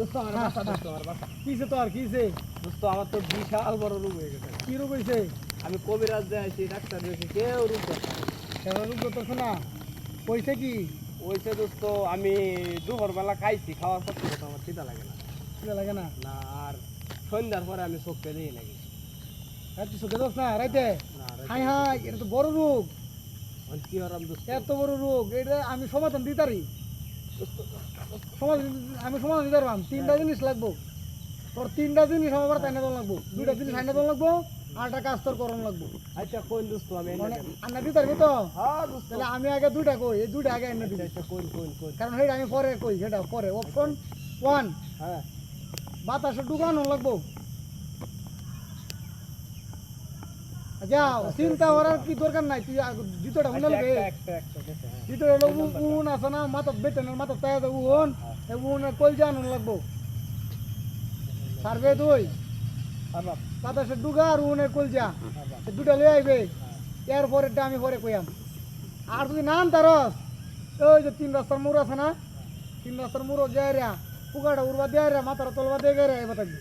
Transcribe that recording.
দোস্ত আমার বাসা, দোস্ত আমার বাসা। কিসে তোর কিসে? দোস্ত আমার তো বিশাল বড় রোগ হয়ে গেছে। কি রোগ হয়েছে? আমি কবিরাজ দেখাইছি, ডাক্তার দেখি, কেউ রোগ করছে না। সেটা রোগ করতেছে না? হয়েছে কি? ওইসে দোস্ত আমি দুপুর বেলা খাইছি, খাওয়ার পর থেকে তো আমার খিদা লাগে না। খিদা লাগে না? না, আর সন্ধ্যার পরে আমি চোখকে দিই নাকি রাতে চোখে দোষ না রাইতে? না, হাই হাই, এটা তো বড় রোগ। কি হরাম দোস্ত। এত বড় রোগ, এটা আমি সমাধান দিতে পারি। আমি সমাধান দিতে পারবাম। তিনটা জিনিস লাগবো তোর, তিনটা জিনিস আমার তাই না লাগবো, দুইটা জিনিস আইনা দল লাগবো, আরটা কাজ তোর করণ লাগবো। আচ্ছা কোন দোস্ত আমি এনে মানে দেব। আন্না দিতে পারবি তো? হ্যাঁ দোস্ত। তাহলে আমি আগে দুইটা কই, এই দুইটা আগে এনে দিবি। আচ্ছা কোন কোন কোন। কারণ সেটা আমি পরে কই, সেটা পরে। অপশন 1, হ্যাঁ বাতাসে ঢুকানো লাগবো। যাও, চিন্তা করার কি দরকার নাই, তুই জুতোটা মনে আচ্ছা, লাগবে। একটা দেখে, হ্যাঁ। জুতোটা হলো উন আছে না, মাথা বেতনের মাথা তাই উন, এই উনের কল জানো লাগবো। সারবে তুই আর বাপ, বাতাসে ঢুকা আর উনের কল যা, আর বাপ। দুটা লয়ে আইবে। এর পরেরটা আমি পরে কইয়াম। আর যদি নাম তারস, ওই যে 3 রাস্তার মোড় আছে না, 3 রাস্তার মোড় যায় রে, পুকাটা উড়বা দেয় রে, মাথার তলবা দিয়ে গে রে, এবার থাকবে।